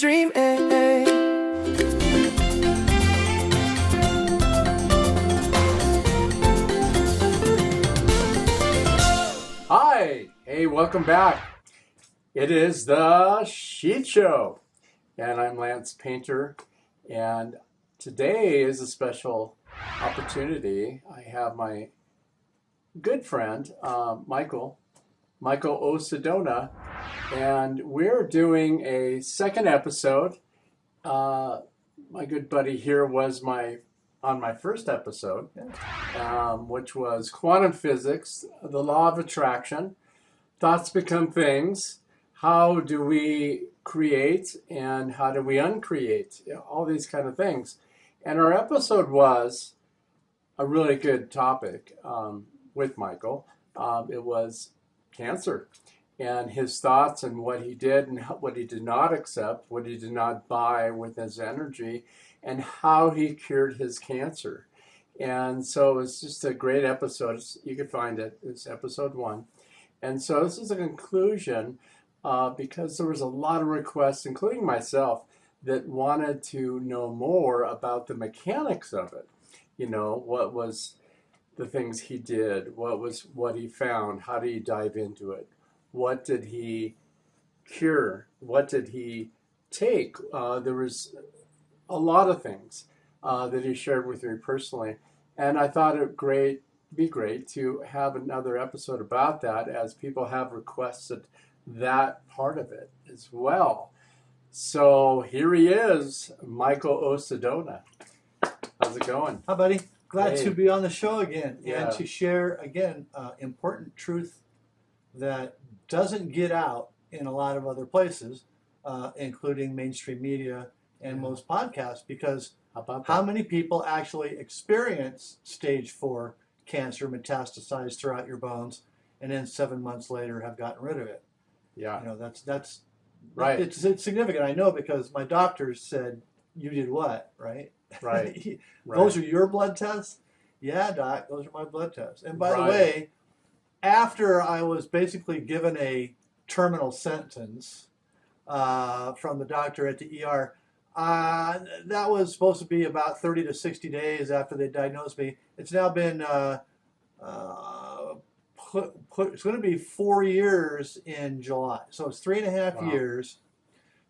dreaming. Hi, hey, welcome back. It is the Sheet Show, and I'm Lance Painter, and today is a special opportunity. I have my good friend, Michael O. Sedona, and we're doing a second episode. My good buddy here was on my first episode, which was quantum physics, the law of attraction, thoughts become things, how do we create and how do we uncreate, all these kind of things. And our episode was a really good topic with Michael. It was cancer and his thoughts and what he did and what he did not accept, what he did not buy with his energy, and how he cured his cancer. And so it's just a great episode. You can find it. It's episode 1. And so this is a conclusion because there was a lot of requests, including myself, that wanted to know more about the mechanics of it. You know, what was the things he did? What he found? How did he dive into it? What did he cure? What did he take? There was a lot of things that he shared with me personally. And I thought it would be great to have another episode about that, as people have requested that part of it as well. So here he is, Michael O. Sedona. How's it going? Hi, buddy. Glad Hey. to be on the show again Yeah. and to share, again, important truth that doesn't get out in a lot of other places, including mainstream media and most podcasts, because how many people actually experience stage 4 cancer metastasized throughout your bones and then 7 months later have gotten rid of it? Yeah. You know, that's Right. It's significant. I know because my doctors said, "You did what?" Right? Right. Those are your blood tests? Yeah, doc, those are my blood tests. And by the Right. way, after I was basically given a terminal sentence from the doctor at the ER, that was supposed to be about 30 to 60 days after they diagnosed me. It's now been, it's going to be 4 years in July. So it's 3.5 years.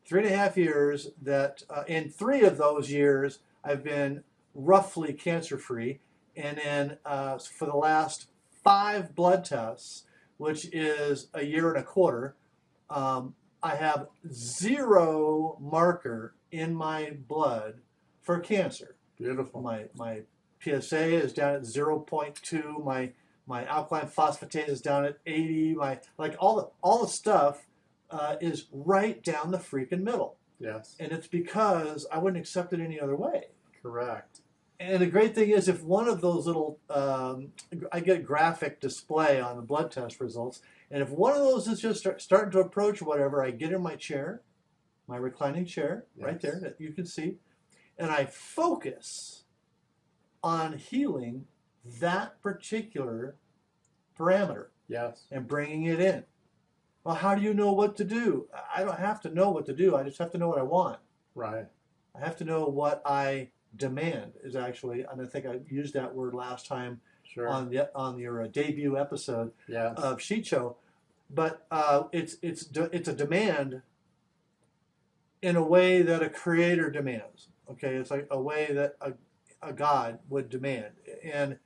3.5 years that in 3 of those years, I've been roughly cancer-free. And then for the last 5 blood tests, which is a year and a quarter, I have 0 marker in my blood for cancer. Beautiful. My PSA is down at 0.2. My alkaline phosphatase is down at 80. All the stuff is right down the freaking middle. Yes. And it's because I wouldn't accept it any other way. Correct. And the great thing is, if one of those little, I get graphic display on the blood test results, and if one of those is just starting to approach whatever, I get in my chair, my reclining chair, right there that you can see, and I focus on healing that particular parameter. Yes. And bringing it in. Well, how do you know what to do? I don't have to know what to do. I just have to know what I want. Right. I have to know what I demand is actually, and I think I used that word last time on your debut episode of Sheet Show, but it's a demand in a way that a creator demands. Okay, it's like a way that a God would demand, and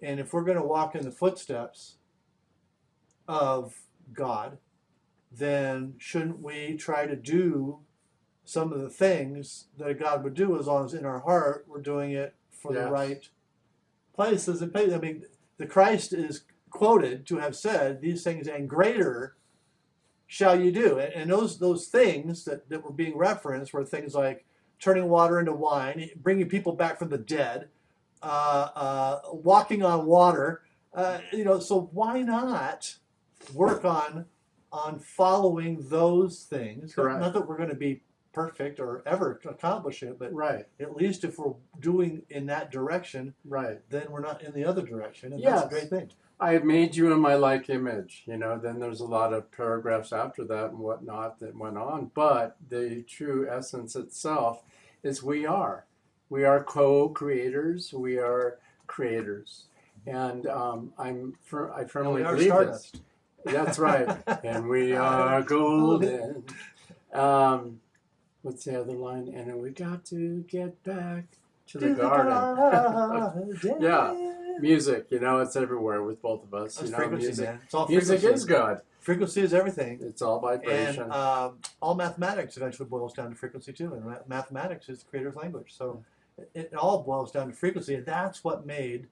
if we're going to walk in the footsteps of God, then shouldn't we try to do some of the things that a God would do, as long as in our heart we're doing it for the right places and places? I mean, the Christ is quoted to have said, "These things and greater shall you do." And those things that were being referenced were things like turning water into wine, bringing people back from the dead, walking on water. So why not work on following those things? Correct. Not that we're going to be perfect or ever accomplish it, but at least if we're doing in that direction, then we're not in the other direction, and that's a great thing. I have made you in my like image, then there's a lot of paragraphs after that and whatnot that went on, but the true essence itself is we are co-creators, we are creators, and I firmly believe Stardust. this. That's right, and we are golden. What's the other line? And we got to get back to the garden. Yeah, music. It's everywhere with both of us. That's frequency, music. man. It's all music frequency. Is God. Frequency is everything. It's all vibration. And all mathematics eventually boils down to frequency too. And mathematics is the creator's language. So it all boils down to frequency, and that's what made,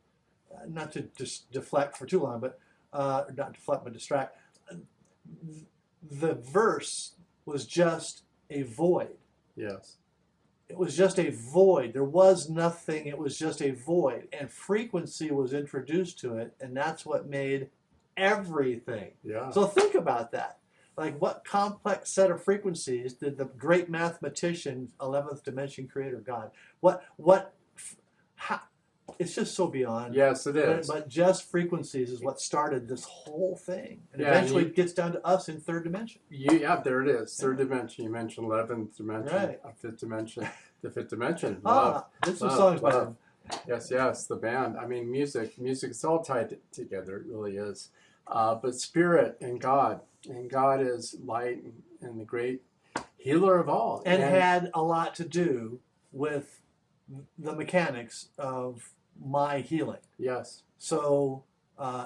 not to just deflect for too long, but not deflect but distract. The verse was just a void. Yes. It was just a void. There was nothing. It was just a void. And frequency was introduced to it, and that's what made everything. Yeah. So think about that. Like, what complex set of frequencies did the great mathematician, 11th dimension creator God, how, it's just so beyond. Yes, it is. But just frequencies is what started this whole thing. And eventually it gets down to us in third dimension. Yeah, there it is. Third dimension. You mentioned 11th dimension, fifth dimension, the fifth dimension. Love. There's some songs by them. Yes, the band. I mean, music is all tied together. It really is. But spirit and God is light and the great healer of all. And had a lot to do with the mechanics of my healing. Yes. So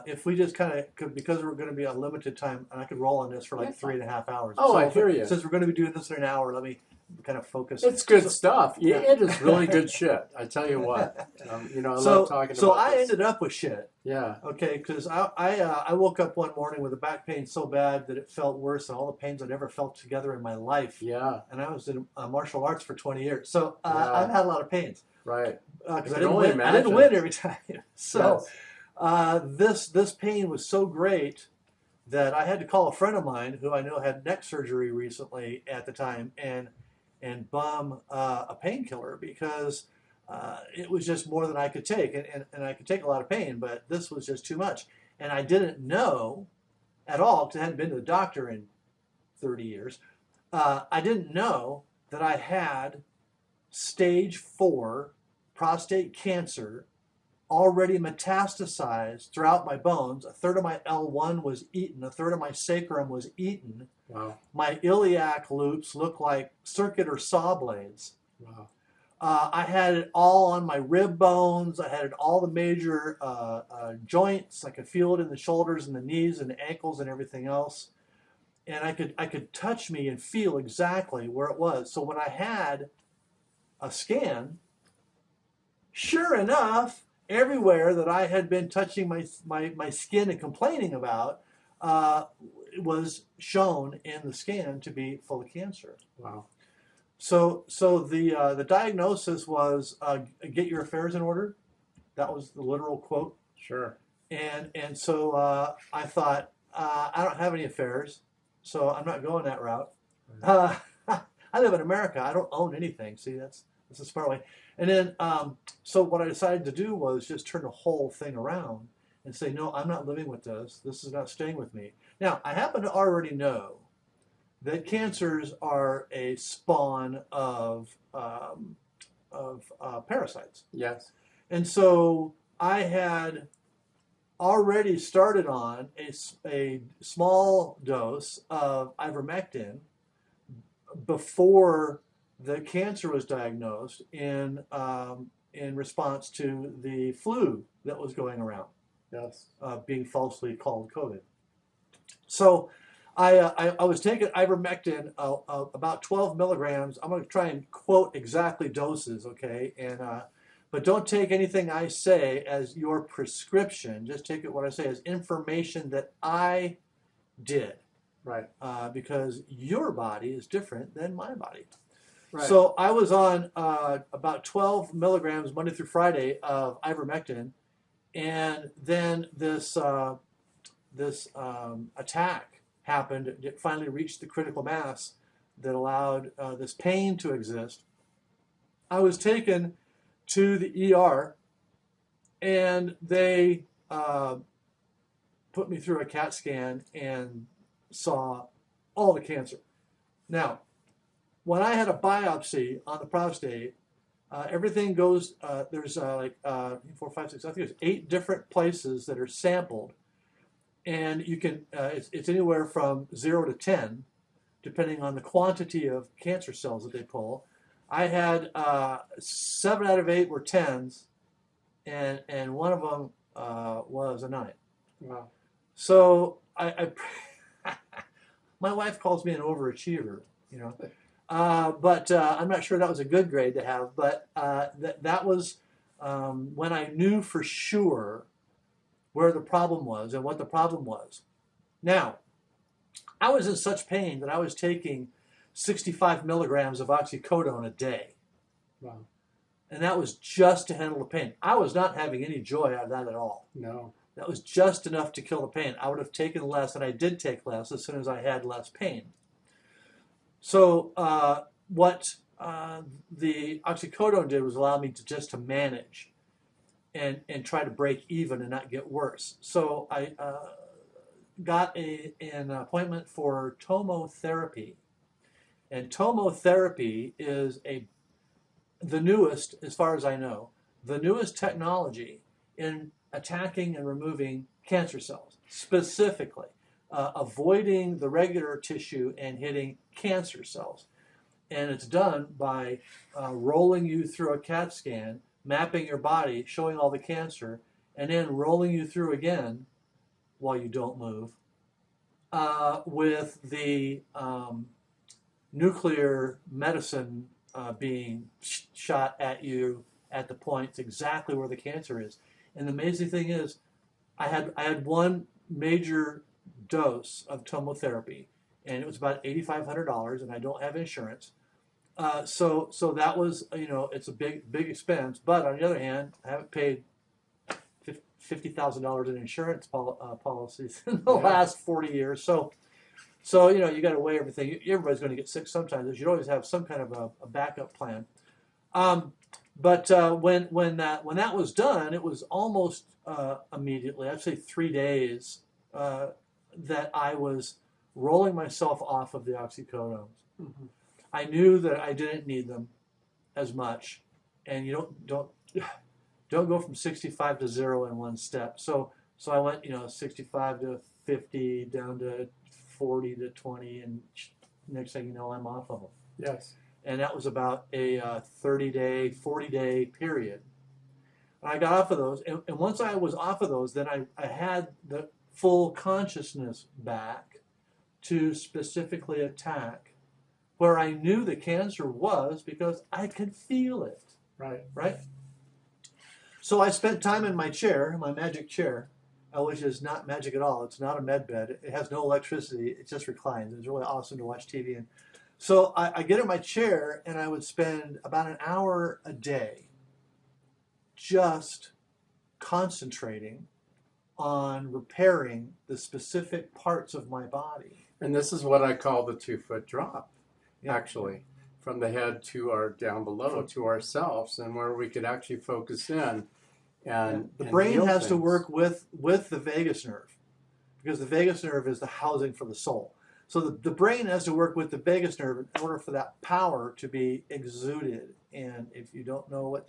if we just kind of, because we're going to be a limited time, and I could roll on this for like 3.5 hours. Oh, so I hear you. Since we're going to be doing this in an hour, let me kind of focus. It's good stuff. Yeah, it is really good shit. I tell you what. I love talking about So I this. ended up with shit. Yeah. Okay, because I woke up one morning with a back pain so bad that it felt worse than all the pains I'd ever felt together in my life. Yeah. And I was in martial arts for 20 years. So I've had a lot of pains. Right. Because I didn't win every time. So this pain was so great that I had to call a friend of mine who I know had neck surgery recently at the time and bum a painkiller because it was just more than I could take. And I could take a lot of pain, but this was just too much. And I didn't know at all, because I hadn't been to the doctor in 30 years. I didn't know that I had stage 4 prostate cancer already metastasized throughout my bones. A third of my L1 was eaten. A third of my sacrum was eaten. Wow. My iliac loops look like circuit or saw blades. Wow. I had it all on my rib bones. I had it all the major joints. I could feel it in the shoulders and the knees and the ankles and everything else. And I could touch me and feel exactly where it was. So when I had a scan, sure enough, everywhere that I had been touching my skin and complaining about was shown in the scan to be full of cancer. Wow. So the diagnosis was get your affairs in order. That was the literal quote. Sure. And so I thought, I don't have any affairs, so I'm not going that route. I live in America. I don't own anything. See, that's a smart way. And then, so what I decided to do was just turn the whole thing around and say, no, I'm not living with this. This is not staying with me. Now, I happen to already know that cancers are a spawn of parasites. Yes. And so I had already started on a small dose of ivermectin before the cancer was diagnosed in response to the flu that was going around. Yes. Being falsely called COVID. So I was taking ivermectin about 12 milligrams. I'm going to try and quote exactly doses, okay? But don't take anything I say as your prescription. Just take it what I say as information that I did. Right. Because your body is different than my body. Right. So I was on about 12 milligrams Monday through Friday of ivermectin, and then this attack happened. It finally reached the critical mass that allowed this pain to exist. I was taken to the ER, and they put me through a CAT scan and saw all the cancer. Now, when I had a biopsy on the prostate, everything goes, there's 4, 5, 6, I think there's 8 different places that are sampled. And you can, it's anywhere from 0 to 10, depending on the quantity of cancer cells that they pull. I had 7 out of 8 were 10s, and one of them was a 9. Wow. So my wife calls me an overachiever, but I'm not sure that was a good grade to have. But that was when I knew for sure where the problem was and what the problem was. Now, I was in such pain that I was taking 65 milligrams of oxycodone a day. Wow. And that was just to handle the pain. I was not having any joy out of that at all. No. That was just enough to kill the pain. I would have taken less, and I did take less as soon as I had less pain. So what the oxycodone did was allow me to manage and try to break even and not get worse. So I got an appointment for tomotherapy. And tomotherapy is the newest, as far as I know, the newest technology in attacking and removing cancer cells, specifically avoiding the regular tissue and hitting cancer cells. And it's done by rolling you through a CAT scan, mapping your body, showing all the cancer, and then rolling you through again while you don't move with the nuclear medicine being shot at you at the points exactly where the cancer is. And the amazing thing is, I had one major dose of tomotherapy, and it was about $8,500, and I don't have insurance. So that was, it's a big expense. But on the other hand, I haven't paid $50,000 in insurance policies in the last 40 years. So you got to weigh everything. Everybody's going to get sick sometimes. You should always have some kind of a backup plan. But when that was done, it was almost immediately, I'd say 3 days, that I was rolling myself off of the oxycodones. Mm-hmm. I knew that I didn't need them as much, and you don't go from 65 to 0 in one step. So I went 65 to 50 down to 40 to 20, and next thing you know, I'm off of them. Yes. And that was about a 30-day, 40-day period. And I got off of those, and once I was off of those, then I had the full consciousness back to specifically attack where I knew the cancer was, because I could feel it. Right? So I spent time in my chair, my magic chair, which is not magic at all. It's not a med bed. It has no electricity. It just reclines. It's really awesome to watch TV. And so I get in my chair, and I would spend about an hour a day just concentrating on repairing the specific parts of my body. And this is what I call the 2-foot drop, actually, from the head to down below to ourselves, and where we could actually focus in. And the brain has to work with the vagus nerve, because the vagus nerve is the housing for the soul. So the brain has to work with the vagus nerve in order for that power to be exuded. And if you don't know what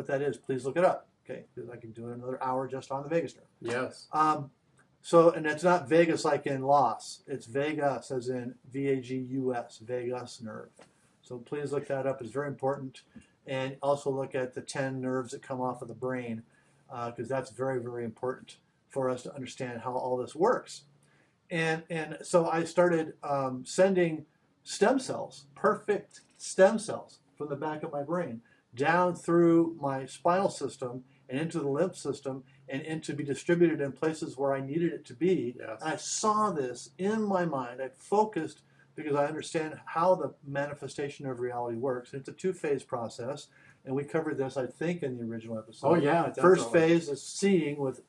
that is, please look it up. Okay, because I can do another hour just on the vagus nerve. Yes. And it's not vagus like in loss. It's vagus as in VAGUS, vagus nerve. So please look that up. It's very important. And also look at the 10 nerves that come off of the brain, because that's very, very important for us to understand how all this works. And so I started sending stem cells, perfect stem cells, from the back of my brain down through my spinal system and into the lymph system and to be distributed in places where I needed it to be. Yes. And I saw this in my mind. I focused because I understand how the manifestation of reality works. It's a 2-phase process, and we covered this, I think, in the original episode. Oh, yeah. First phase is seeing with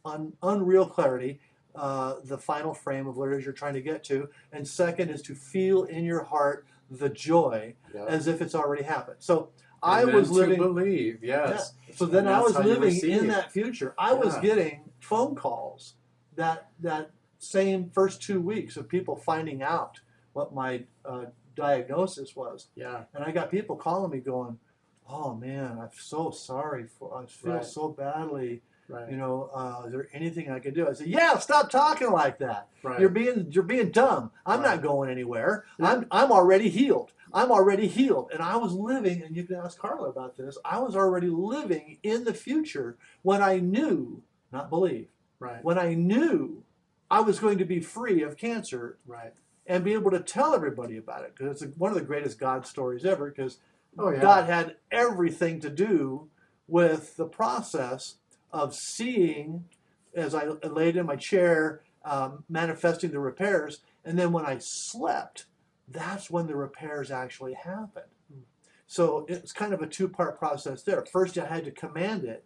unreal clarity. the final frame of what it is you're trying to get to. And second is to feel in your heart the joy as if it's already happened. So I was living to believe, yes. Yeah. So then I was living in that future. I was getting phone calls that same first 2 weeks of people finding out what my diagnosis was. Yeah. And I got people calling me going, "Oh man, I'm so sorry I feel so badly. Right. You know, is there anything I can do?" I said, "Yeah, stop talking like that. Right. You're being dumb. I'm not going anywhere. I'm already healed. I'm already healed." And I was living, and you can ask Carla about this. I was already living in the future when I knew, not believe. Right. When I knew I was going to be free of cancer. Right. And be able to tell everybody about it, because it's one of the greatest God stories ever. Because God had everything to do with the process of seeing, as I laid in my chair, manifesting the repairs. And then when I slept, that's when the repairs actually happened. So it's kind of a two-part process there. First, I had to command it.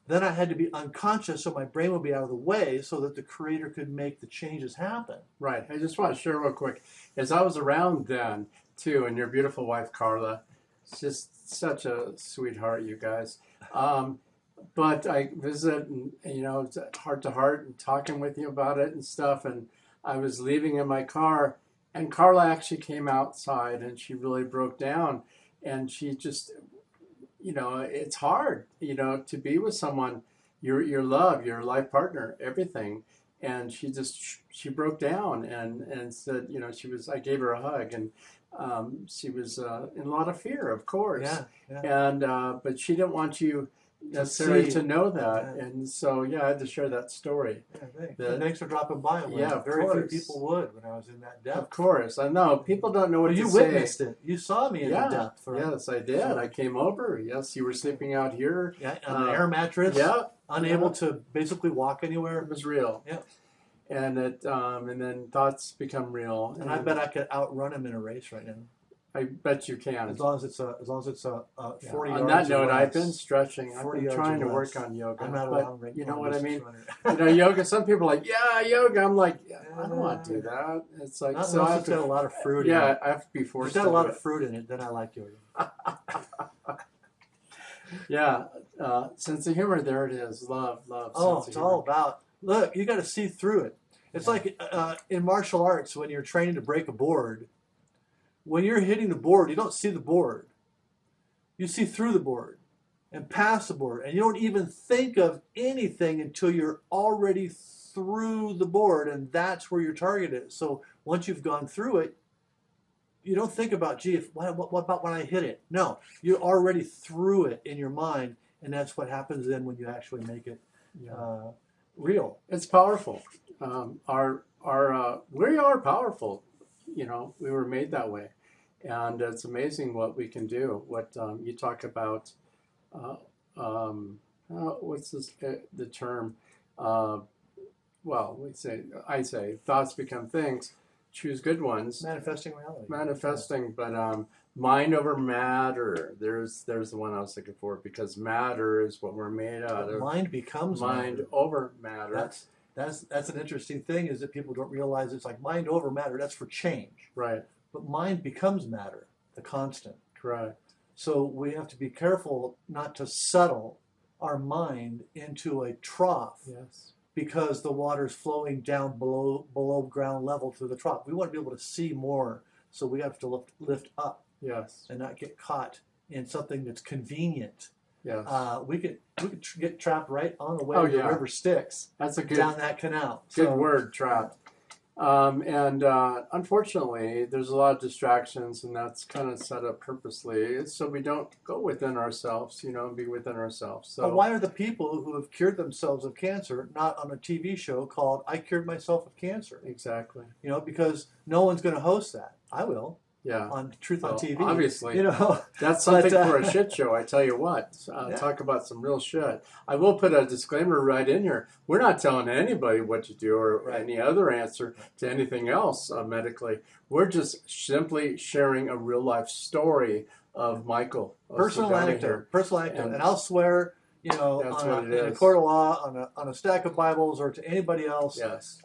Then I had to be unconscious so my brain would be out of the way so that the Creator could make the changes happen. Right. I just want to share real quick. As I was around then, too, and your beautiful wife, Carla, it's just such a sweetheart, you guys. But I visit, and, you know, heart to heart and talking with you about it and stuff. And I was leaving in my car, and Carla actually came outside, and she really broke down. And she just... You know, it's hard, you know, to be with someone, your love, your life partner, everything. And she broke down and said, you know, I gave her a hug, and she was in a lot of fear, of course. And but she didn't want you necessarily to know that. And so, I had to share that story. Thanks for dropping by. Very few people would when I was in that depth. Of course, I know. People don't know what to say. You witnessed it. You saw me in the depth. Right? Yes, I did. I came over. Yes, you were sleeping out here. Yeah, on an air mattress. Unable to basically walk anywhere. It was real. Yeah. And and then thoughts become real. And I bet I could outrun him in a race right now. I bet you can. As long as it's a 40 yards. On that note, I've been stretching. I've been trying to work on yoga. I'm not a long range. You know what I mean? You know, yoga. Some people are like, yoga. I'm like, I don't want to do that. It's like, not unless it's got a lot of fruit. in it. I have to be forced. If it's got a lot of fruit in it, then I like yoga. Sense of humor. There it is. Love. Oh, it's all about. Look, you got to see through it. It's like in martial arts when you're training to break a board. When you're hitting the board, you don't see the board. You see through the board and past the board. And you don't even think of anything until you're already through the board, and that's where your target is. So once you've gone through it, you don't think about, gee, what about when I hit it? No, you're already through it in your mind, and that's what happens then when you actually make it real. It's powerful. We are powerful. You know, we were made that way, and it's amazing what we can do. What you talk about, what's the term? I say thoughts become things. Choose good ones. Manifesting reality. But mind over matter. There's the one I was looking for, because matter is what we're made out of. Mind becomes mind matter. Over matter. That's an interesting thing, is that people don't realize it's like mind over matter. That's for change. Right. But mind becomes matter, the constant. Correct. So we have to be careful not to settle our mind into a trough. Yes. Because the water's flowing down below ground level through the trough. We want to be able to see more, so we have to lift up. Yes. And not get caught in something that's convenient. Yes. We could get trapped right on the way the river Styx. That's a good down that canal. Good word, trapped. Unfortunately, there's a lot of distractions, and that's kind of set up purposely so we don't go within ourselves, and be within ourselves. So, but why are the people who have cured themselves of cancer not on a TV show called "I Cured Myself of Cancer"? Exactly. Because no one's going to host that. I will. Yeah. On Truth on TV. Obviously. That's something for a shit show, I tell you what. Talk about some real shit. I will put a disclaimer right in here. We're not telling anybody what to do or any other answer to anything else medically. We're just simply sharing a real life story of Michael. Personal anecdote. And I'll swear in a court of law, on a stack of Bibles, or to anybody else. Yes.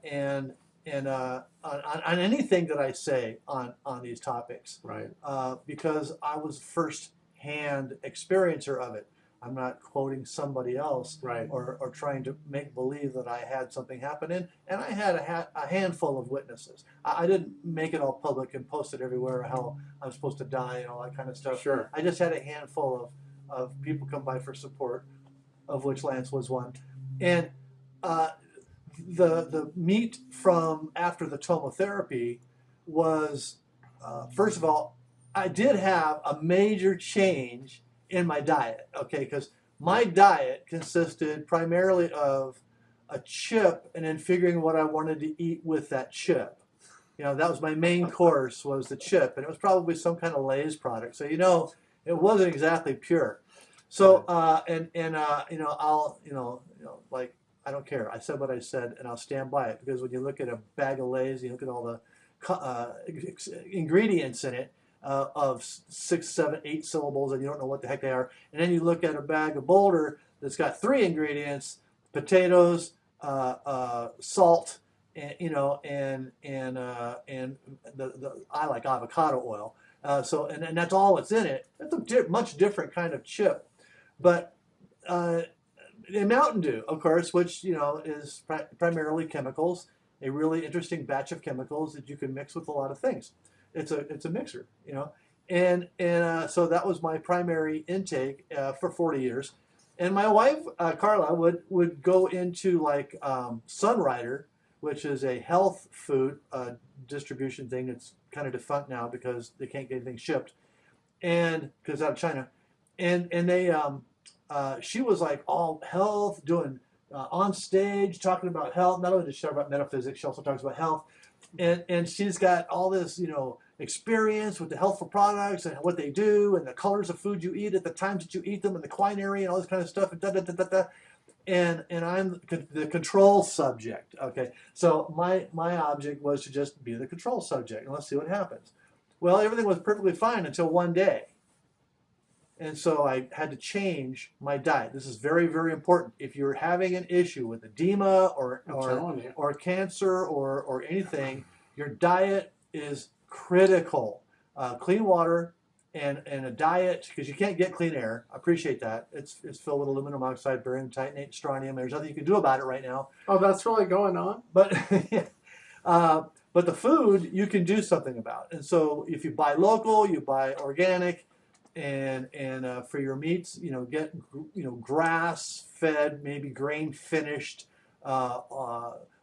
And on anything that I say on these topics. Right. Because I was first-hand experiencer of it. I'm not quoting somebody else, right, or trying to make believe that I had something happen. And I had a handful of witnesses. I didn't make it all public and post it everywhere how I'm supposed to die and all that kind of stuff. Sure. I just had a handful of people come by for support, of which Lance was one. And the meat from after the tomotherapy was, first of all, I did have a major change in my diet, okay, because my diet consisted primarily of a chip and then figuring what I wanted to eat with that chip. That was my main course, was the chip, and it was probably some kind of Lay's product. So it wasn't exactly pure. So I'll like, I don't care. I said what I said, and I'll stand by it, because when you look at a bag of Lay's, you look at all the ingredients in it. Of 6, 7, 8 syllables, and you don't know what the heck they are. And then you look at a bag of Boulder that's got 3 ingredients: potatoes, salt, and I like avocado oil. And that's all that's in it. That's a much different kind of chip. But in Mountain Dew, of course, which is primarily chemicals, a really interesting batch of chemicals that you can mix with a lot of things. It's a mixer, and so that was my primary intake for 40 years. And my wife Carla would go into like Sunrider, which is a health food distribution thing that's kind of defunct now because they can't get anything shipped, and because out of China, and they she was like all health, doing on stage talking about health. Not only does she talk about metaphysics, she also talks about health. And she's got all this, experience with the healthful products and what they do and the colors of food you eat at the times that you eat them and the quinary and all this kind of stuff. And I'm the control subject. Okay, so my object was to just be the control subject, and let's see what happens. Well, everything was perfectly fine until one day. And so I had to change my diet. This is very, very important. If you're having an issue with edema or cancer or anything, your diet is critical. Clean water and a diet, because you can't get clean air. I appreciate that. It's filled with aluminum oxide, barium titanate, strontium. There's nothing you can do about it right now. Oh, that's really going on? But but the food you can do something about. And so if you buy local, you buy organic. And for your meats, get grass fed, maybe grain finished,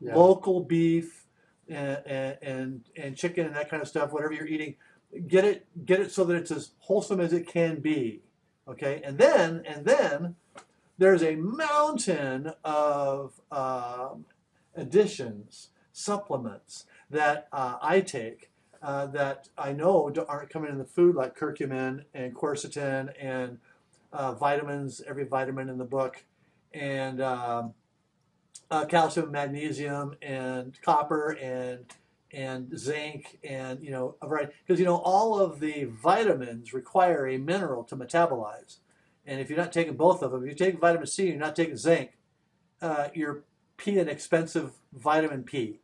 local beef and chicken and that kind of stuff. Whatever you're eating, get it so that it's as wholesome as it can be. Okay, and then there's a mountain of additions, supplements that I take. That I know aren't coming in the food, like curcumin and quercetin and vitamins, every vitamin in the book, and calcium, magnesium, and copper, and zinc, and a variety. Because all of the vitamins require a mineral to metabolize, and if you're not taking both of them, if you take vitamin C, you're not taking zinc, you're peeing expensive vitamin P.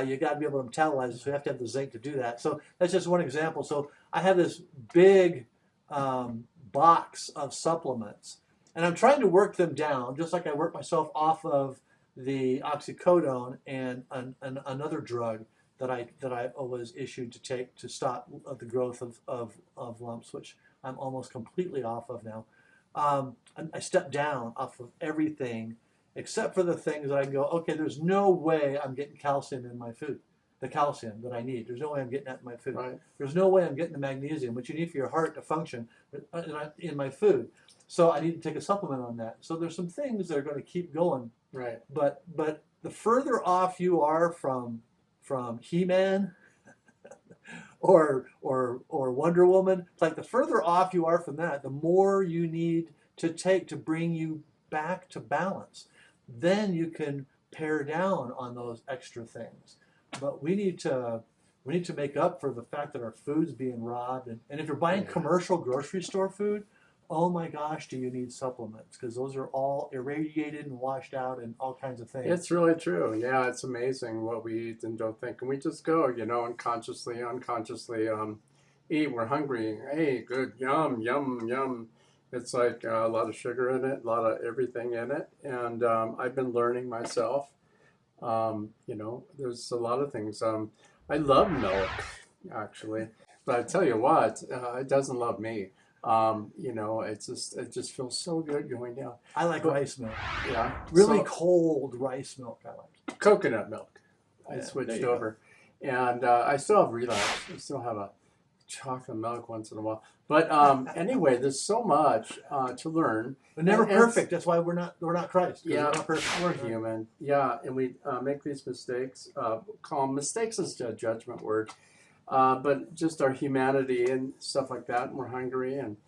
You got to be able to metabolize it, so you have to have the zinc to do that. So that's just one example. So I have this big box of supplements, and I'm trying to work them down, just like I work myself off of the oxycodone and another drug that I was issued to take to stop the growth of lumps, which I'm almost completely off of now. I stepped down off of everything except for the things that I can go, okay, there's no way I'm getting calcium in my food, the calcium that I need. There's no way I'm getting that in my food. Right. There's no way I'm getting the magnesium, which you need for your heart to function, in my food. So I need to take a supplement on that. So there's some things that are going to keep going. Right. But the further off you are from He-Man or Wonder Woman, it's like the further off you are from that, the more you need to take to bring you back to balance. Then you can pare down on those extra things. But we need to make up for the fact that our food's being robbed. And if you're buying commercial grocery store food, oh my gosh, do you need supplements? Because those are all irradiated and washed out and all kinds of things. It's really true. Yeah, it's amazing what we eat and don't think. And we just go, unconsciously eat. We're hungry. Hey, good, yum, yum, yum. It's like a lot of sugar in it, a lot of everything in it. And I've been learning myself. There's a lot of things. I love milk, actually. But I tell you what, it doesn't love me. It just feels so good going down. I like rice milk. Yeah. Really cold rice milk I like. Coconut milk. I switched over. And I still have relapse. I still have a chocolate milk once in a while. But anyway, there's so much to learn. We're never perfect. That's why we're not Christ. Yeah, we're not perfect. We're human. Yeah, and we make these mistakes. Call them mistakes is a judgment word. But just our humanity and stuff like that, and we're hungry, and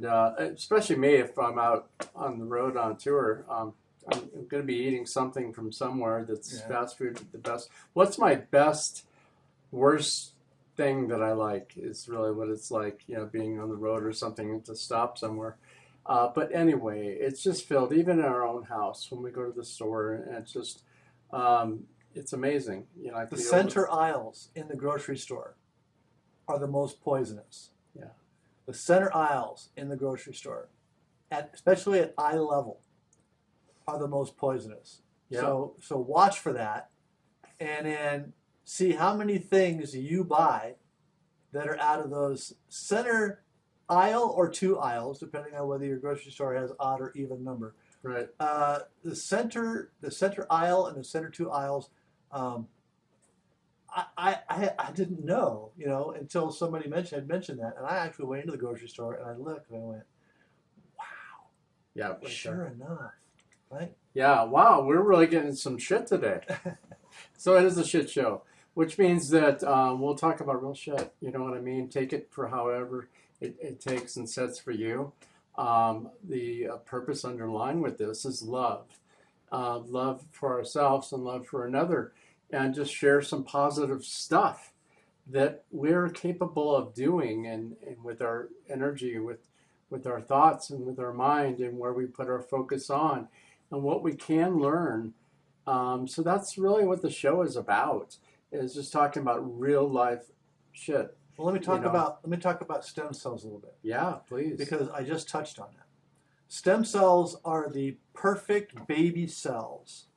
especially me if I'm out on the road on tour, I'm going to be eating something from somewhere that's fast food. The best. What's my best, worst thing that I like is really what it's like, being on the road or something to stop somewhere. But anyway, it's just filled, even in our own house when we go to the store, and it's just. It's amazing. The center aisles in the grocery store are the most poisonous. Yeah. The center aisles in the grocery store, especially at eye level, are the most poisonous. Yeah. So watch for that, and then see how many things you buy that are out of those center aisle or two aisles, depending on whether your grocery store has odd or even number. Right. The center aisle and the center two aisles. I didn't know, until somebody had mentioned that, and I actually went into the grocery store and I looked and I went, "Wow, yeah, sure enough, right?" Yeah, wow, we're really getting some shit today. So it is a shit show, which means that we'll talk about real shit. You know what I mean? Take it for however it takes and sets for you. The purpose underlying with this is love. Love for ourselves and love for another, and just share some positive stuff that we're capable of doing, and with our energy, with our thoughts and with our mind, and where we put our focus on and what we can learn. So that's really what the show is about, is just talking about real life shit. Well, let me talk about stem cells a little bit. Yeah, please. Because I just touched on that. Stem cells are the perfect baby cells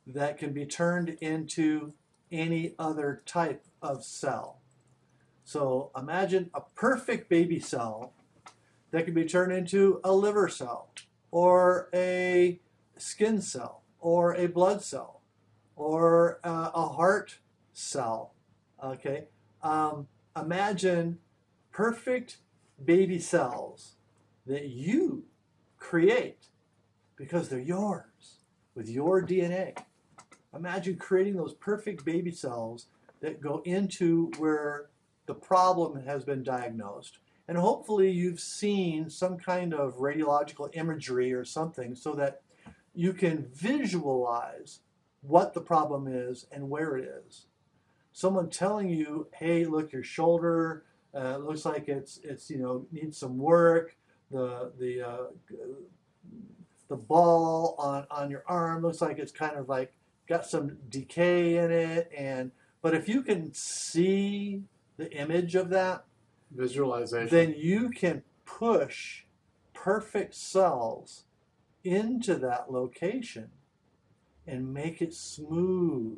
that can be turned into any other type of cell. So imagine a perfect baby cell that can be turned into a liver cell, or a skin cell, or a blood cell, or a heart cell. Okay. Imagine perfect baby cells that you create because they're yours with your DNA. Imagine creating those perfect baby cells that go into where the problem has been diagnosed. And hopefully you've seen some kind of radiological imagery or something so that you can visualize what the problem is and where it is. Someone telling you, hey, look, your shoulder looks like it's needs some work. The ball on your arm looks like it's kind of like got some decay in it, but if you can see the image of that visualization, then you can push perfect cells into that location and make it smooth.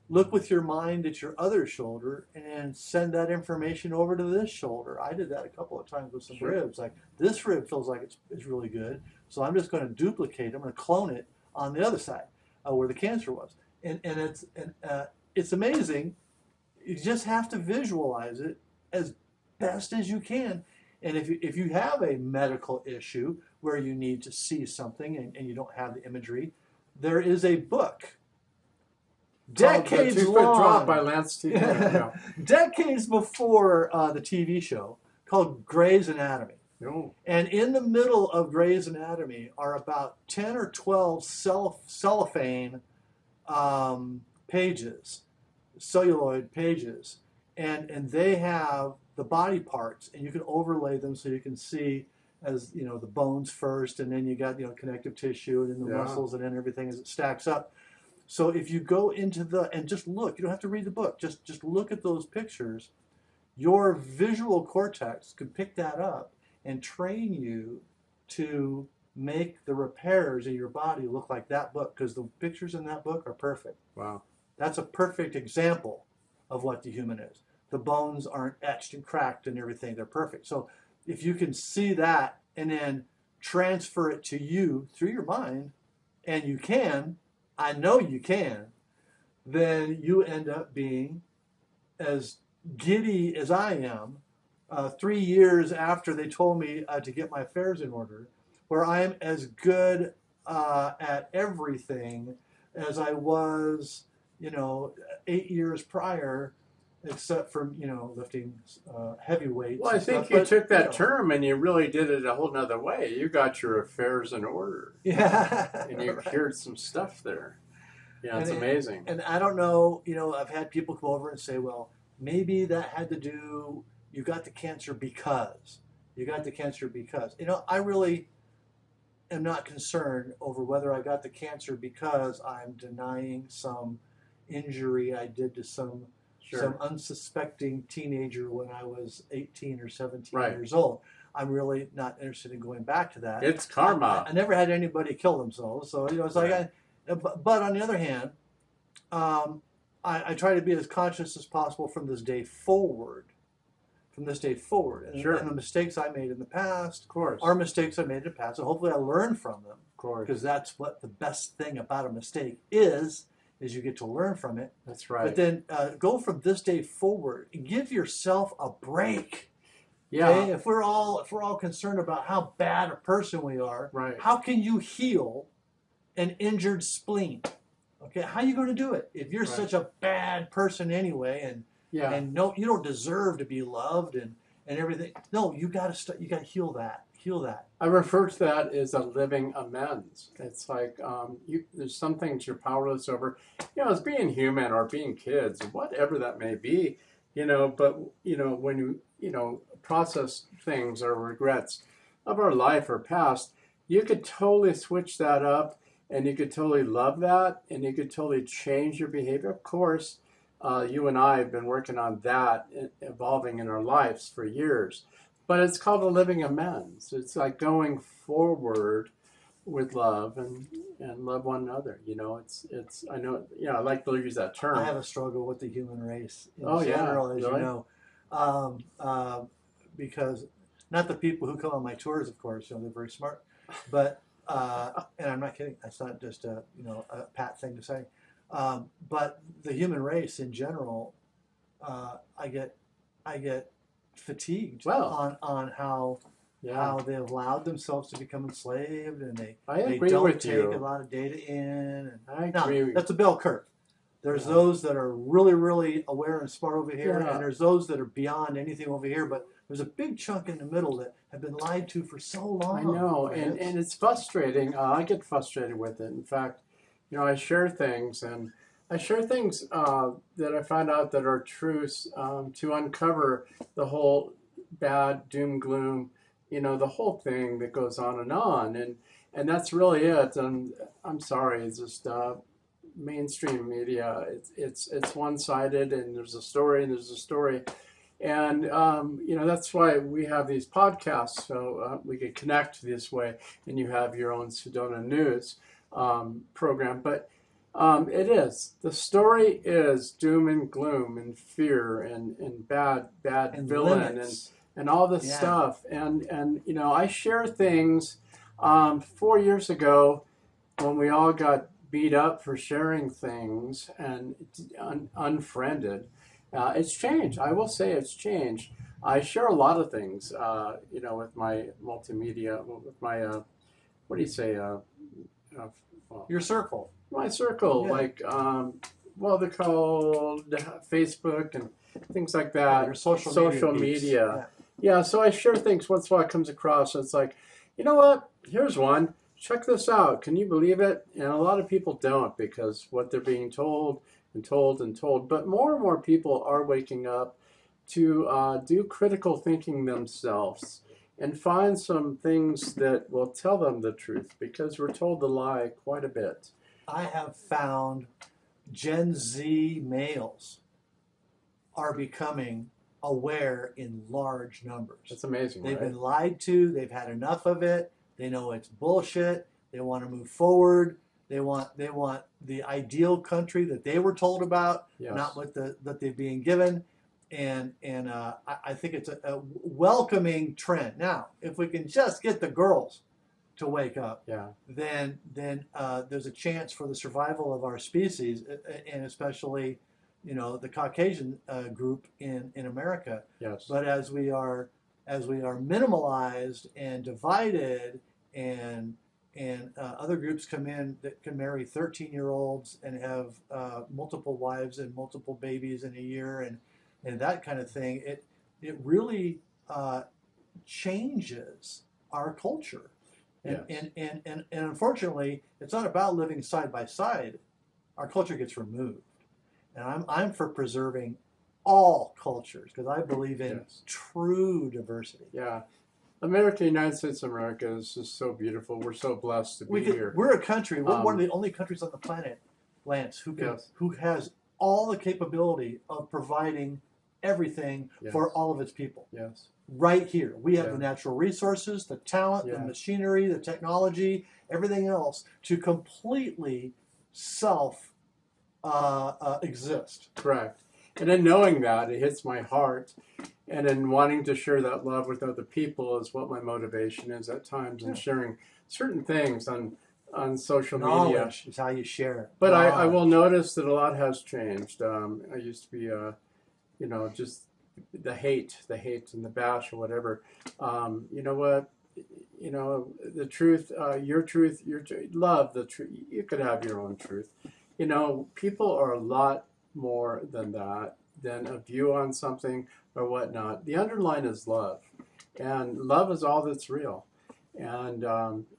Look with your mind at your other shoulder and send that information over to this shoulder. I did that a couple of times with some ribs. Like, this rib feels like it's really good, so I'm just going to duplicate it. I'm going to clone it on the other side where the cancer was. And it's amazing. You just have to visualize it as best as you can. And if you have a medical issue where you need to see something and you don't have the imagery, there is a book. Decades long, Drop by Lance T. decades before the TV show, called Grey's Anatomy. No. And in the middle of Grey's Anatomy are about 10 or 12 cellophane pages, celluloid pages, and they have the body parts, and you can overlay them so you can see, as you know, the bones first, and then you got, you know, connective tissue, and then the muscles, and then everything as it stacks up. So if you go into and just look, you don't have to read the book, just look at those pictures. Your visual cortex could pick that up and train you to make the repairs in your body look like that book, because the pictures in that book are perfect. Wow. That's a perfect example of what the human is. The bones aren't etched and cracked and everything. They're perfect. So if you can see that and then transfer it to you through your mind, and you can, I know you can, then you end up being as giddy as I am 3 years after they told me to get my affairs in order, where I am as good at everything as I was, you know, 8 years prior, except for, you know, lifting heavy weights. Well, I think you took that term and you really did it a whole nother way. You got your affairs in order. Yeah. And you cured some stuff there. Yeah, it's amazing. And I don't know, you know, I've had people come over and say, well, maybe that had to do, you got the cancer because. You got the cancer because. You know, I really am not concerned over whether I got the cancer because I'm denying some injury I did to some unsuspecting teenager when I was 18 or 17 years old. I'm really not interested in going back to that. It's karma. I never had anybody kill themselves, so, you know, it's like but on the other hand, I try to be as conscious as possible from this day forward. And the mistakes I made in the past are mistakes I made in the past, and hopefully I learn from them. Of course. Because that's what the best thing about a mistake is you get to learn from it. That's right. But then go from this day forward and give yourself a break. Yeah. Okay? If we're all concerned about how bad a person we are, how can you heal an injured spleen? Okay, how are you going to do it if you're such a bad person anyway, and no, you don't deserve to be loved and everything? No, you got to heal that. I refer to that as a living amends. It's like there's some things you're powerless over. You know, as being human or being kids, whatever that may be. You know, but you know, when you process things or regrets of our life or past, you could totally switch that up. And you could totally love that, and you could totally change your behavior. Of course, you and I have been working on that, evolving in our lives for years. But it's called a living amends. It's like going forward with love and love one another. You know, it's. I know. I like to use that term. I have a struggle with the human race in general, as you know, because not the people who come on my tours, of course. You know, they're very smart, but. And I'm not kidding. That's not just a pat thing to say. But the human race in general, I get fatigued on how they've allowed themselves to become enslaved, and they don't take a lot of data in. And, I agree. That's a bell curve. There's those that are really, really aware and smart over here, and there's those that are beyond anything over here. But there's a big chunk in the middle that have been lied to for so long. I know, and it's frustrating. I get frustrated with it. In fact, you know, I share things that I find out that are truths to uncover the whole bad doom gloom, you know, the whole thing that goes on, and that's really it. And I'm sorry, it's just mainstream media. It's one-sided, and there's a story, and you know, that's why we have these podcasts, so we could connect this way. And you have your own Sedona News program, but the story is doom and gloom and fear and bad villain and all this stuff. And you know, I share things 4 years ago when we all got beat up for sharing things and unfriended. It's changed. I will say it's changed. I share a lot of things, you know, with my multimedia, with my, what do you say? Your circle. My circle, like, well, they're called Facebook and things like that. Your social media. Yeah, so I share things once in a while it comes across. It's like, you know what? Here's one. Check this out. Can you believe it? And a lot of people don't, because what they're being told and told and told. But more and more people are waking up to do critical thinking themselves and find some things that will tell them the truth, because we're told to lie quite a bit. I have found Gen Z males are becoming aware in large numbers. That's amazing. They've right? been lied to. They've had enough of it. They know it's bullshit. They want to move forward. They want the ideal country that they were told about, Yes. not what that they're being given. And I think it's a welcoming trend. Now, if we can just get the girls to wake up, yeah. then there's a chance for the survival of our species, and especially, the Caucasian group in America. Yes. But as we are minimalized and divided, and other groups come in that can marry 13-year-olds and have multiple wives and multiple babies in a year, and that kind of thing, it really changes our culture. And, yes. and unfortunately, it's not about living side by side. Our culture gets removed. And I'm for preserving all cultures, because I believe in yes. true diversity. Yeah. America, United States of America is just so beautiful. We're so blessed to be here. We're a country. We're one of the only countries on the planet, Lance, who has all the capability of providing everything yes. for all of its people. Yes. Right here. We have the natural resources, the talent, the machinery, the technology, everything else to completely exist. Correct. And in knowing that, it hits my heart. And in wanting to share that love with other people is what my motivation is at times, in sharing certain things on social media. Knowledge is how you share it. But I will notice that a lot has changed. I used to be, just the hate and the bash or whatever. You know what? The truth, your truth, love the truth. You could have your own truth. People are a lot more than that, than a view on something or whatnot. The underline is love, and love is all that's real. And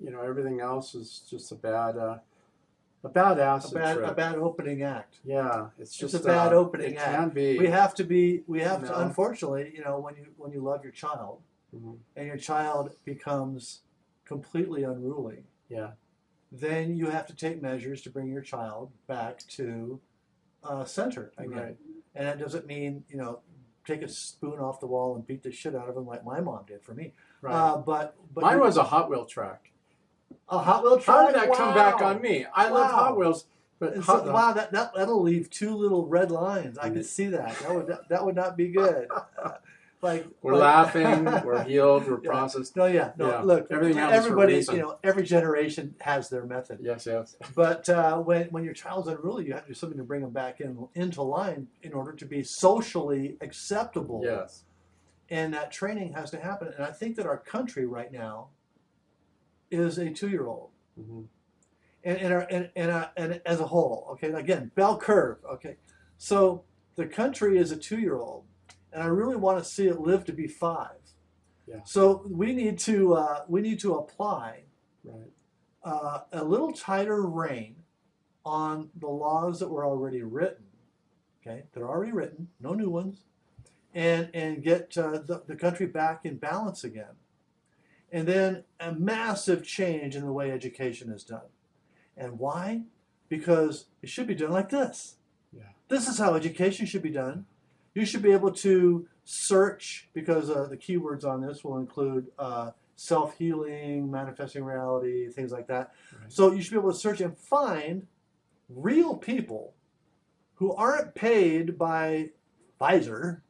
everything else is just a bad acid trip. A bad opening act. Yeah, it's just a bad opening act. It can be. We have to. Unfortunately, when you love your child, mm-hmm. and your child becomes completely unruly, yeah, then you have to take measures to bring your child back to center again. Right. And that doesn't mean take a spoon off the wall and beat the shit out of him like my mom did for me. Right. But mine was a Hot Wheel track. A Hot Wheel track? How did that come back on me? I love Hot Wheels, but that'll leave two little red lines. I can see that. That would not be good. We're laughing, we're healed, we're processed. No. Look, everything happens everybody, for a reason. Every generation has their method. Yes. But when your child's unruly, you have to do something to bring them back into line in order to be socially acceptable. Yes. And that training has to happen. And I think that our country right now is a 2-year-old. Mm-hmm. And as a whole, okay, again, bell curve, okay. So the country is a 2-year-old, and I really want to see it live to be 5. Yeah. So we need to apply a little tighter rein on the laws that were already written. Okay, they're already written, no new ones, and get the country back in balance again. And then a massive change in the way education is done. And why? Because it should be done like this. Yeah. This is how education should be done. You should be able to search, because the keywords on this will include self-healing, manifesting reality, things like that. Right. So you should be able to search and find real people who aren't paid by Pfizer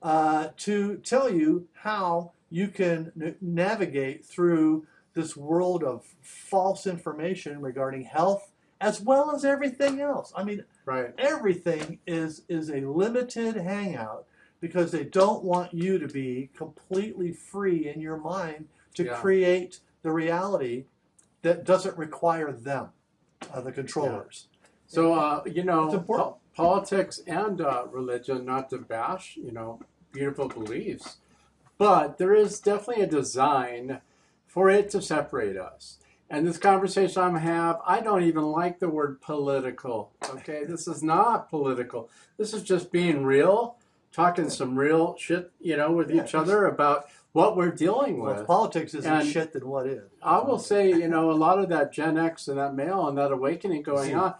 to tell you how you can navigate through this world of false information regarding health, as well as everything else. I mean, everything is a limited hangout, because they don't want you to be completely free in your mind to create the reality that doesn't require them, the controllers. So, politics and religion, not to bash, beautiful beliefs, but there is definitely a design for it to separate us. And this conversation I'm having, I don't even like the word political. Okay, this is not political. This is just being real, talking some real shit, with each other about what we're dealing with. Well, if politics isn't shit, then what is? I will say, a lot of that Gen X and that male and that awakening going on,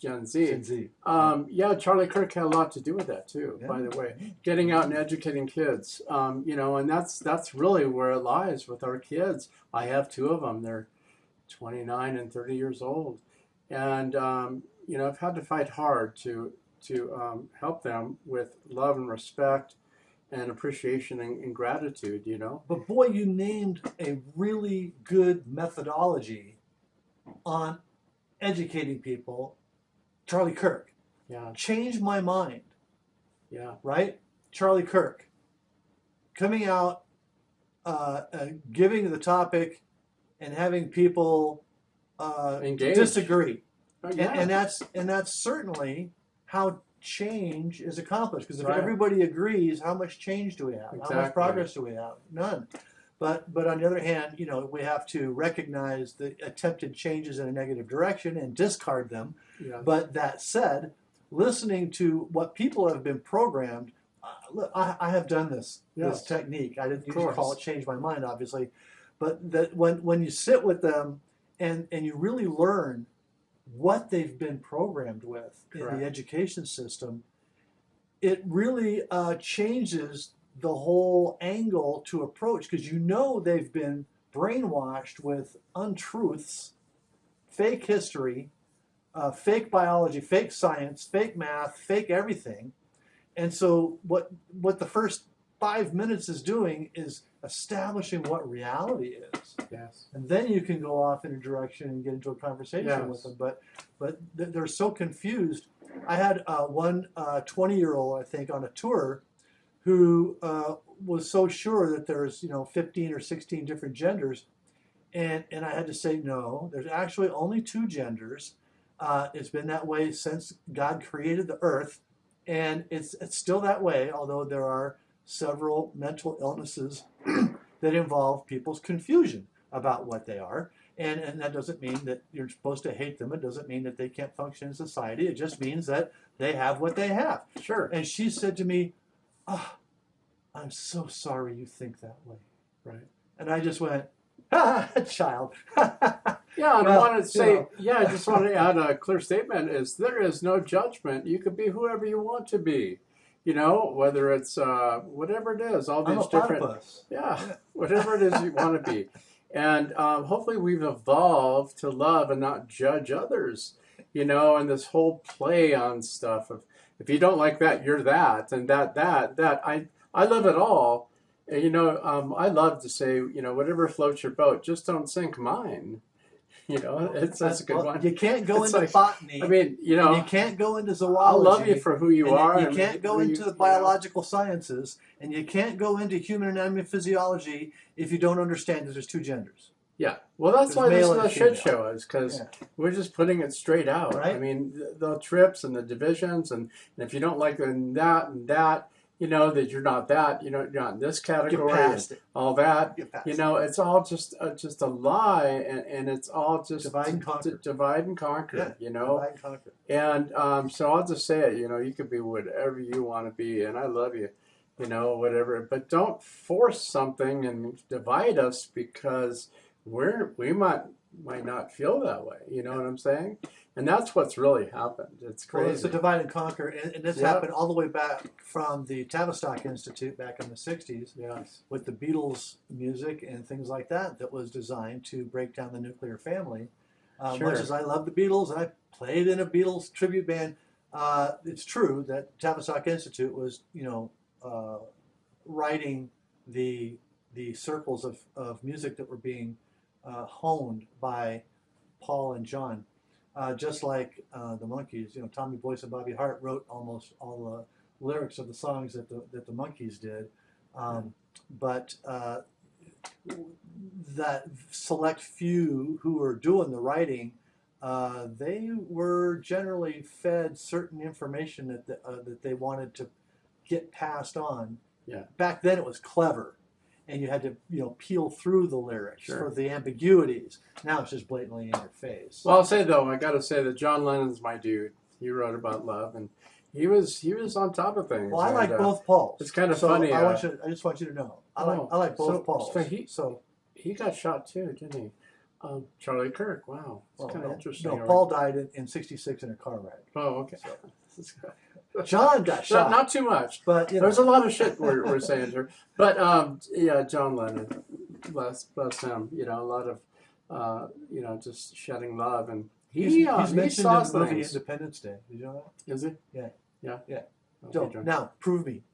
Gen Z. Gen Z. Charlie Kirk had a lot to do with that too, by the way. Getting out and educating kids, and that's really where it lies with our kids. I have two of them. They're 29 and 30 years old. And, I've had to fight hard to help them with love and respect and appreciation and gratitude, But boy, you named a really good methodology on educating people. Charlie Kirk. Yeah. Change my mind. Yeah. Right? Charlie Kirk. Coming out, giving the topic and having people disagree. Oh, yeah. And that's certainly how change is accomplished. Because if Right. everybody agrees, how much change do we have? Exactly. How much progress do we have? None. But on the other hand, we have to recognize the attempted changes in a negative direction and discard them. Yeah. But that said, listening to what people have been programmed, look, I have done this technique. I didn't usually call it change my mind, obviously, but that when you sit with them and you really learn what they've been programmed with in the education system, it really changes the whole angle to approach, because they've been brainwashed with untruths, fake history, fake biology, fake science, fake math, fake everything. And so what the first 5 minutes is doing is establishing what reality is. Yes. And then you can go off in a direction and get into a conversation with them. But they're so confused. I had one 20-year-old, I think, on a tour who was so sure that there's 15 or 16 different genders. And I had to say, no, there's actually only 2 genders. It's been that way since God created the earth. And it's still that way, although there are several mental illnesses that involve people's confusion about what they are. And that doesn't mean that you're supposed to hate them. It doesn't mean that they can't function in society. It just means that they have what they have. Sure. And she said to me, I'm so sorry you think that way. Right. And I just went, child. Yeah, and I wanted to say, I just want to add a clear statement, is there is no judgment. You could be whoever you want to be. Whether it's whatever it is, all these different, whatever it is you want to be. And hopefully we've evolved to love and not judge others, and this whole play on stuff of, if you don't like that, you're that, and that. I love it all. And, I love to say, whatever floats your boat, just don't sink mine. That's a good one. You can't go into botany. I mean, you can't go into zoology. I love you for who you are. You can't go into the biological sciences, and you can't go into human anatomy and physiology if you don't understand that there's 2 genders. Yeah. Well, that's why this is a shit show, is because we're just putting it straight out. Right? I mean, the trips and the divisions, and if you don't like that and that, that you're not that, you're not in this category, and all that. It's all just a lie, and it's all just divide and conquer. Divide and conquer, Divide and conquer. And so I'll just say it, you could be whatever you want to be, and I love you, whatever. But don't force something and divide us because we might not feel that way. You know what I'm saying? And that's what's really happened. It's crazy. Well, it's a divide and conquer, and this happened all the way back from the Tavistock Institute back in the 60s with the Beatles music and things like that was designed to break down the nuclear family. Much as I love the Beatles, and I played in a Beatles tribute band, it's true that Tavistock Institute was, writing the circles of music that were being honed by Paul and John. Just like the Monkees, Tommy Boyce and Bobby Hart wrote almost all the lyrics of the songs that the Monkees did, but that select few who were doing the writing, they were generally fed certain information that they wanted to get passed on. Yeah. Back then, it was clever. And you had to, peel through the lyrics for the ambiguities. Now it's just blatantly in your face. Well, I'll say, though, I got to say that John Lennon's my dude. He wrote about love, and he was on top of things. Well, I like both Pauls. It's kind of funny. I just want you to know, I like both Pauls. So he got shot too, didn't he? Charlie Kirk. Wow, it's kind of interesting. No, Paul died in '66 in a car wreck. Oh, okay. So. John got shot. Not too much, but there's a lot of shit we're saying here. But yeah, John Lennon, bless him. You know, a lot of you know, just shedding love, and he's mentioned in the movie Independence Day. Did you know that? Is he? Yeah. Okay, now prove me.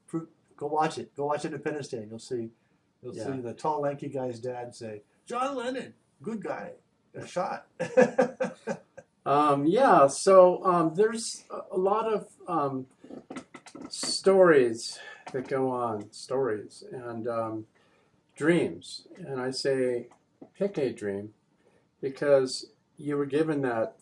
Go watch it. Go watch Independence Day, and you'll see the tall, lanky guy's dad say, "John Lennon, good guy, got shot." Yeah, so there's a lot of stories that go on, and dreams. And I say pick a dream because you were given that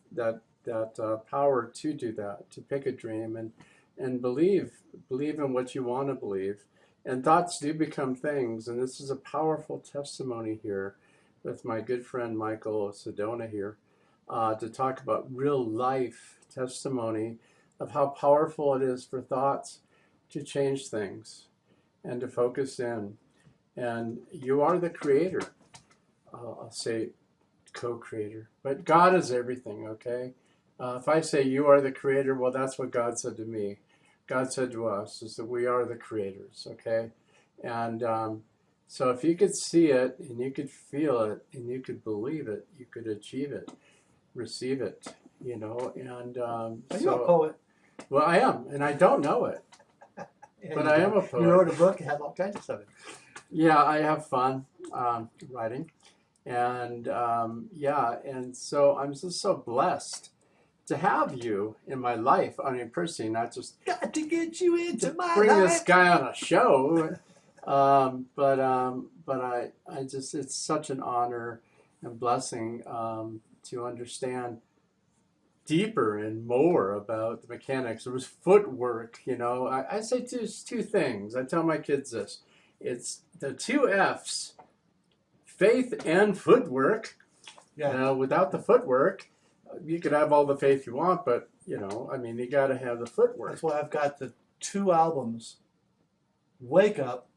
power to do that, to pick a dream and believe in what you want to believe. And thoughts do become things. And this is a powerful testimony here with my good friend Michael Sedona here. To talk about real life testimony of how powerful it is for thoughts to change things and to focus in. And you are the creator. I'll say co-creator, but God is everything, okay? If I say you are the creator, well, that's what God said to me. God said to us is that we are the creators, okay? And so if you could see it and you could feel it and you could believe it, you could achieve it. Receive it, you know, and are you a poet? Well, I am, and I don't know it, but I am a poet. You wrote a book, you have all kinds of stuff. Yeah, I have fun writing, and yeah, and so I'm just so blessed to have you in my life. I mean, personally, not just got to get you into my bring life. this guy on a show, but I just it's such an honor and blessing. To understand deeper and more about the mechanics. It was footwork, you know. I say two things. I tell my kids this. It's the two F's, faith and footwork. Yeah. Without the footwork, you could have all the faith you want, but, you know, I mean, you got to have the footwork. That's why I've got the 2 albums, Wake Up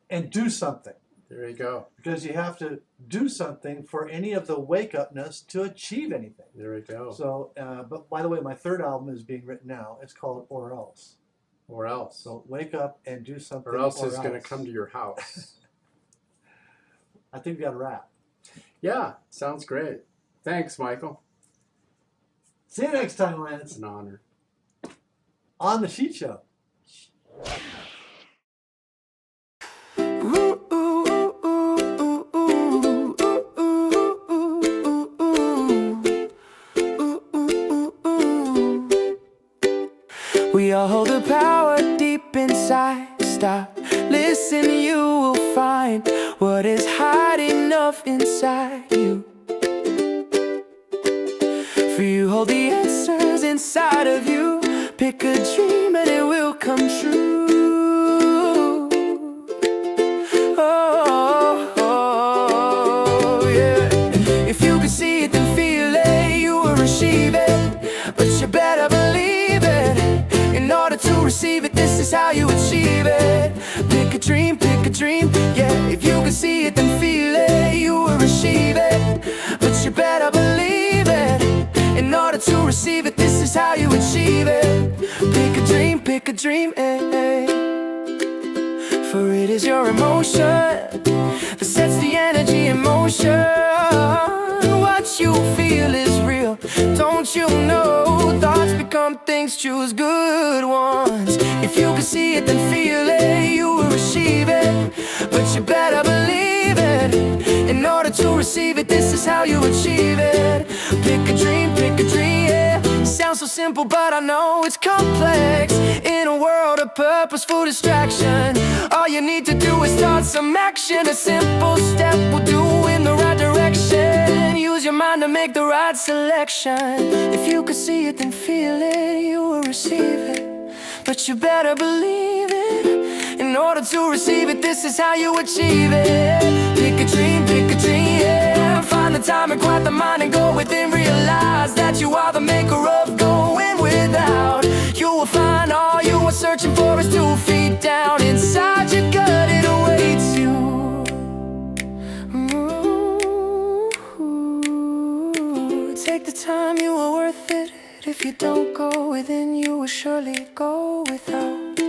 and Do Something. There you go. Because you have to do something for any of the wake-upness to achieve anything. There we go. So, but by the way, my 3rd album is being written now. It's called Or Else. Or Else. So wake up and do something. Or else it's going to come to your house. I think we got a wrap. Yeah, sounds great. Thanks, Michael. See you next time, Lance. It's an honor. On the Sheet Show. We all hold the power deep inside. Stop, listen, you will find what is hiding up inside you. For you hold the answers inside of you. Pick a dream and it will come true. Oh, yeah. If you can see it, then feel it. You will receive it, but you better believe it. In order to receive it, this is how you achieve it. Pick a dream, yeah. If you can see it, then feel it. You will receive it, but you better believe it. In order to receive it, this is how you achieve it. Pick a dream, eh. For it is your emotion that sets the energy in motion. What you feel is real, don't you know? Thoughts become things, choose good ones. If you can see it, then feel it. You will receive it, but you better believe it. In order to receive it, this is how you achieve it. Pick a dream, yeah. Sounds so simple, but I know it's complex. In a world of purposeful distraction, all you need to do is start some action. A simple step will do in the right direction. Use your mind to make the right selection. If you could see it, then feel it. You will receive it, but you better believe it. In order to receive it, this is how you achieve it. Pick a dream, yeah. Find the time and quiet the mind and go within. Realize that you are the maker of going without. take the time, you are worth it. If you don't go within, you will surely go without.